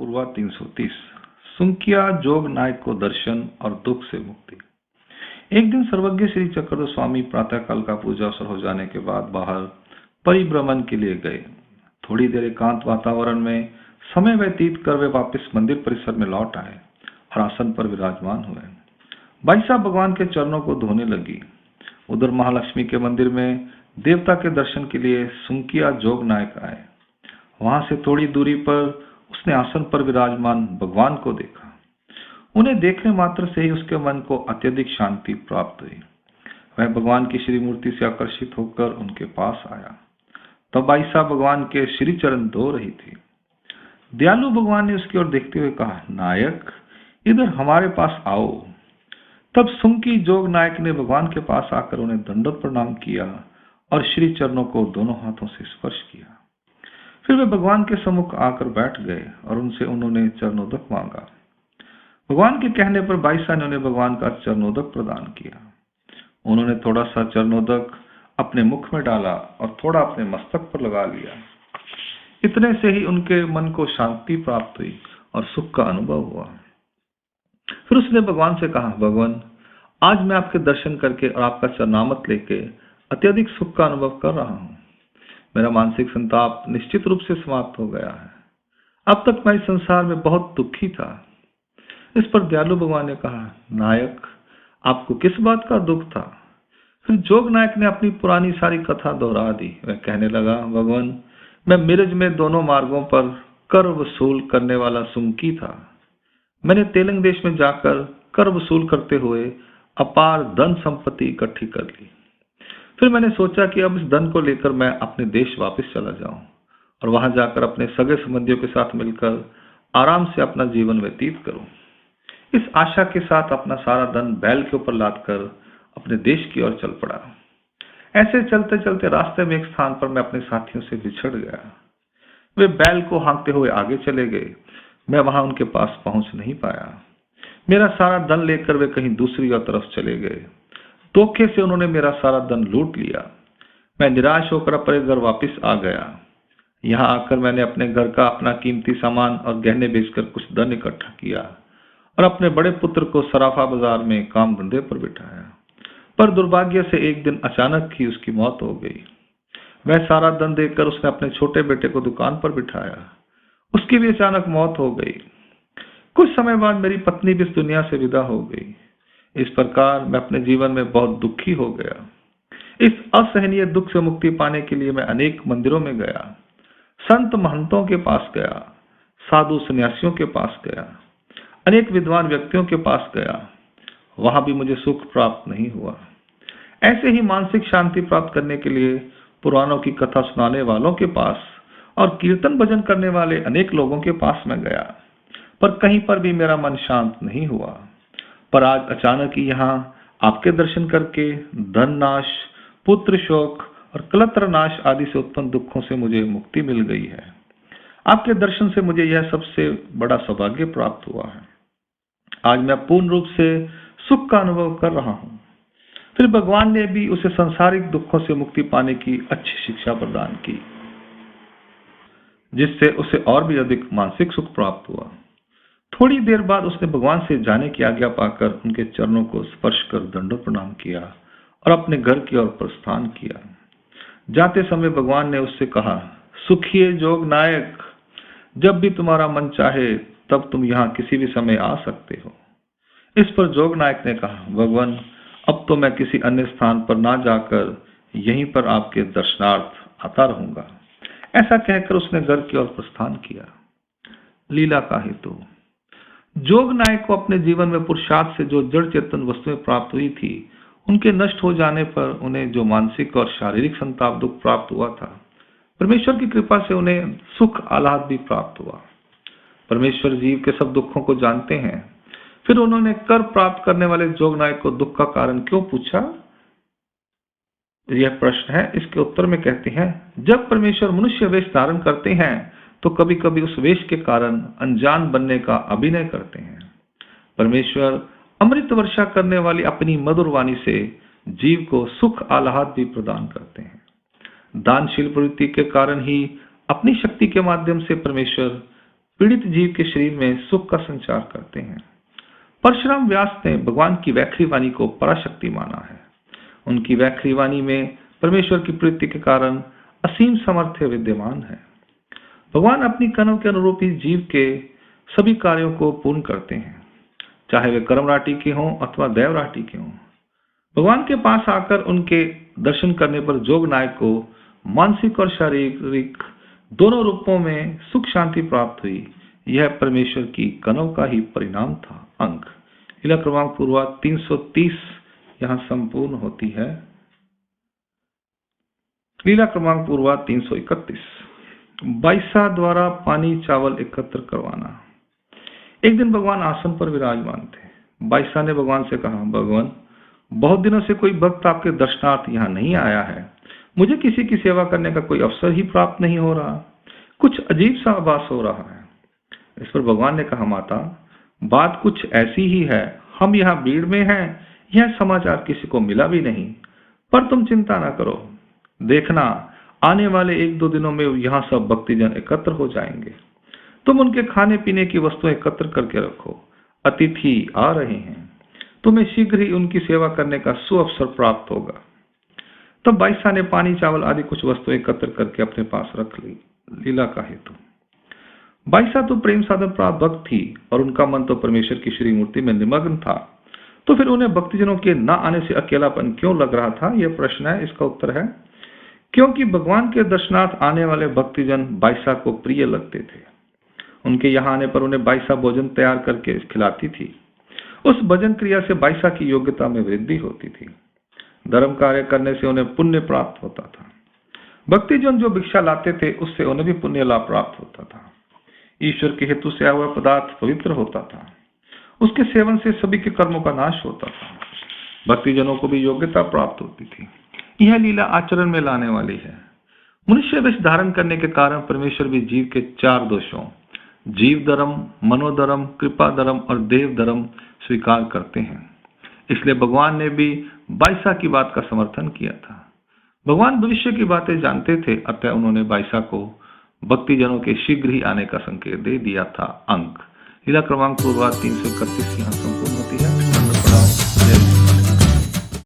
पूर्वा 330 सुंकिया जोग नायक को दर्शन और दुख से मुक्ति। एक दिन सर्वज्ञ श्री चक्रधर स्वामी प्रातःकाल का पूजा अवसर हो जाने के बाद बाहर परिभ्रमण के लिए गए। थोड़ी देर एकांत वातावरण में समय व्यतीत कर वे वापस मंदिर परिसर में लौट आए और आसन पर विराजमान हुए। बाई साहब भगवान के चरणों को धोने लगी। उधर महालक्ष्मी के मंदिर में देवता के दर्शन के लिए सुंकिया जोग नायक आए। वहां से थोड़ी दूरी पर उसने आसन पर विराजमान भगवान को देखा। उन्हें देखने मात्र से ही उसके मन को अत्यधिक शांति प्राप्त हुई। वह भगवान की श्री मूर्ति से आकर्षित होकर उनके पास आया। तब बाई साहब भगवान के श्री चरण धो रही थी। दयालु भगवान ने उसकी ओर देखते हुए कहा, नायक इधर हमारे पास आओ। तब सुंकी जोग नायक ने भगवान के पास आकर उन्हें दंडवत प्रणाम किया और श्री चरणों को दोनों हाथों से स्पर्श किया। फिर वे भगवान के सम्मुख आकर बैठ गए और उनसे उन्होंने चरणोदक मांगा। भगवान के कहने पर बाई साहब ने उन्हें भगवान का चरणोदक प्रदान किया। उन्होंने थोड़ा सा चरणोदक अपने मुख में डाला और थोड़ा अपने मस्तक पर लगा लिया। इतने से ही उनके मन को शांति प्राप्त हुई और सुख का अनुभव हुआ। फिर उसने भगवान से कहा, भगवान आज मैं आपके दर्शन करके और आपका चरणामृत लेके अत्यधिक सुख का अनुभव कर रहा हूँ। मेरा मानसिक संताप निश्चित रूप से समाप्त हो गया है। अब तक मैं इस संसार में बहुत दुखी था। इस पर दयालु भगवान ने कहा, नायक आपको किस बात का दुख था? फिर जोग नायक ने अपनी पुरानी सारी कथा दोहरा दी। वह कहने लगा, भगवान मैं मिरज में दोनों मार्गों पर कर वसूल करने वाला सुंकी था। मैंने तेलंग देश में जाकर कर वसूल करते हुए अपार धन संपत्ति इकट्ठी कर ली। फिर मैंने सोचा कि अब इस धन को लेकर मैं अपने देश वापस चला जाऊं और वहां जाकर अपने सगे संबंधियों के साथ मिलकर आराम से अपना जीवन व्यतीत करूं। इस आशा के साथ अपना सारा धन बैल के ऊपर लादकर अपने देश की ओर चल पड़ा। ऐसे चलते चलते रास्ते में एक स्थान पर मैं अपने साथियों से बिछड़ गया। वे बैल को हाँकते हुए आगे चले गए। मैं वहां उनके पास पहुंच नहीं पाया। मेरा सारा धन लेकर वे कहीं दूसरी तरफ चले गए। धोखे से उन्होंने मेरा सारा धन लूट लिया। मैं निराश होकर अपने घर वापस आ गया। यहाँ आकर मैंने अपने घर का अपना कीमती सामान और गहने बेचकर कुछ धन इकट्ठा किया और अपने बड़े पुत्र को सराफा बाजार में काम धंधे पर बिठाया। पर दुर्भाग्य से एक दिन अचानक ही उसकी मौत हो गई। वह सारा धन देकर उसने अपने छोटे बेटे को दुकान पर बिठाया। उसकी भी अचानक मौत हो गई। कुछ समय बाद मेरी पत्नी भी इस दुनिया से विदा हो गई। इस प्रकार मैं अपने जीवन में बहुत दुखी हो गया। इस असहनीय दुख से मुक्ति पाने के लिए मैं अनेक मंदिरों में गया, संत महंतों के पास गया, साधु सन्यासियों के पास गया, अनेक विद्वान व्यक्तियों के पास गया। वहां भी मुझे सुख प्राप्त नहीं हुआ। ऐसे ही मानसिक शांति प्राप्त करने के लिए पुराणों की कथा सुनाने वालों के पास और कीर्तन भजन करने वाले अनेक लोगों के पास मैं गया, पर कहीं पर भी मेरा मन शांत नहीं हुआ। पर आज अचानक ही यहाँ आपके दर्शन करके धन नाश, पुत्र शोक और कलत्र नाश आदि से उत्पन्न दुखों से मुझे मुक्ति मिल गई है। आपके दर्शन से मुझे यह सबसे बड़ा सौभाग्य प्राप्त हुआ है। आज मैं पूर्ण रूप से सुख का अनुभव कर रहा हूँ। फिर भगवान ने भी उसे सांसारिक दुखों से मुक्ति पाने की अच्छी शिक्षा प्रदान की, जिससे उसे और भी अधिक मानसिक सुख प्राप्त हुआ। थोड़ी देर बाद उसने भगवान से जाने की आज्ञा पाकर उनके चरणों को स्पर्श कर दंडवत प्रणाम किया और अपने घर की ओर प्रस्थान किया। जाते समय भगवान ने उससे कहा, सुखिए जोग नायक, जब भी तुम्हारा मन चाहे तब तुम यहाँ किसी भी समय आ सकते हो। इस पर जोग नायक ने कहा, भगवान अब तो मैं किसी अन्य स्थान पर ना जाकर यहीं पर आपके दर्शनार्थ आता रहूंगा। ऐसा कहकर उसने घर की ओर प्रस्थान किया। लीला का हेतु। जोग नायक को अपने जीवन में पुरुषार्थ से जो जड़ चेतन वस्तुएं प्राप्त हुई थी, उनके नष्ट हो जाने पर उन्हें जो मानसिक और शारीरिक संताप दुख प्राप्त हुआ था, परमेश्वर की कृपा से उन्हें सुख आह्लाद भी प्राप्त हुआ। परमेश्वर जीव के सब दुखों को जानते हैं। फिर उन्होंने कर प्राप्त करने वाले जोग नायक को दुख का कारण क्यों पूछा? यह प्रश्न है। इसके उत्तर में कहते हैं, जब परमेश्वर मनुष्य वेश धारण करते हैं तो कभी कभी उस वेश के कारण अनजान बनने का अभिनय करते हैं। परमेश्वर अमृत वर्षा करने वाली अपनी मधुर वाणी से जीव को सुख आह्लाद भी प्रदान करते हैं। दानशील प्रवृत्ति के कारण ही अपनी शक्ति के माध्यम से परमेश्वर पीड़ित जीव के शरीर में सुख का संचार करते हैं। परशुराम व्यास ने भगवान की वैखरी वाणी को पराशक्ति माना है। उनकी वैखरी वाणी में परमेश्वर की प्रीति के कारण असीम सामर्थ्य विद्यमान है। भगवान अपनी कनव के अनुरूप ही जीव के सभी कार्यों को पूर्ण करते हैं, चाहे वे कर्म राटि के हों अथवा दैव राटि के हों। भगवान के पास आकर उनके दर्शन करने पर जोग नायक को मानसिक और शारीरिक दोनों रूपों में सुख शांति प्राप्त हुई। यह परमेश्वर की कनव का ही परिणाम था। अंक लीला क्रमांक पूर्वा 330 यहां संपूर्ण होती है। लीला क्रमांक पूर्वा 331 बाईसा द्वारा पानी चावल एकत्र करवाना। एक दिन भगवान आसन पर विराजमान थे। बाईसा ने भगवान से कहा, भगवान, बहुत दिनों से कोई भक्त आपके दर्शनार्थ यहाँ नहीं आया है। मुझे किसी की सेवा करने का कोई अवसर ही प्राप्त नहीं हो रहा। कुछ अजीब सा आभास हो रहा है। इस पर भगवान ने कहा, माता, बात कुछ ऐसी ही है। हम यहाँ भीड़ में हैं, यह समाचार किसी को मिला भी नहीं। पर तुम चिंता ना करो, देखना आने वाले 1-2 दिनों में यहाँ सब भक्तिजन एकत्र हो जाएंगे। तुम उनके खाने पीने की वस्तुएं एकत्र करके रखो। अतिथि आ रहे हैं। तुम्हें शीघ्र ही उनकी सेवा करने का सुअवसर प्राप्त होगा। तब बाईसा ने पानी चावल आदि कुछ वस्तुएं एकत्र करके अपने पास रख ली। लीला का हेतु। बाईसा तो प्रेम साधन प्राप्त भक्त थी और उनका मन तो परमेश्वर की श्री मूर्ति में निमग्न था। तो फिर उन्हें भक्तजनों के न आने से अकेलापन क्यों लग रहा था? यह प्रश्न है। इसका उत्तर है क्योंकि भगवान के दर्शनार्थ आने वाले भक्तजन बाईसा को प्रिय लगते थे। उनके यहाँ आने पर उन्हें बाईसा भोजन तैयार करके खिलाती थी। उस भजन क्रिया से बाईसा की योग्यता में वृद्धि होती थी। धर्म कार्य करने से उन्हें पुण्य प्राप्त होता था। भक्तिजन जो भिक्षा लाते थे उससे उन्हें भी पुण्य लाभ प्राप्त होता था। ईश्वर के हेतु से आया हुआ पदार्थ पवित्र होता था। उसके सेवन से सभी के कर्मों का नाश होता था। भक्तिजनों को भी योग्यता प्राप्त होती थी। यह लीला आचरण में लाने वाली है। मनुष्य वेश धारण करने के कारण परमेश्वर भी जीव के 4 दोषों, जीव धर्म, मनोधर्म, कृपा धर्म और देव धर्म स्वीकार करते हैं। इसलिए भगवान ने भी बाईसा की बात का समर्थन किया था। भगवान भविष्य की बातें जानते थे, अतः उन्होंने बाईसा को भक्तिजनों के शीघ्र ही आने का संकेत दे दिया था। अंक लीला क्रमांक पूर्वा 331 यहाँ संपूर्ण होती है।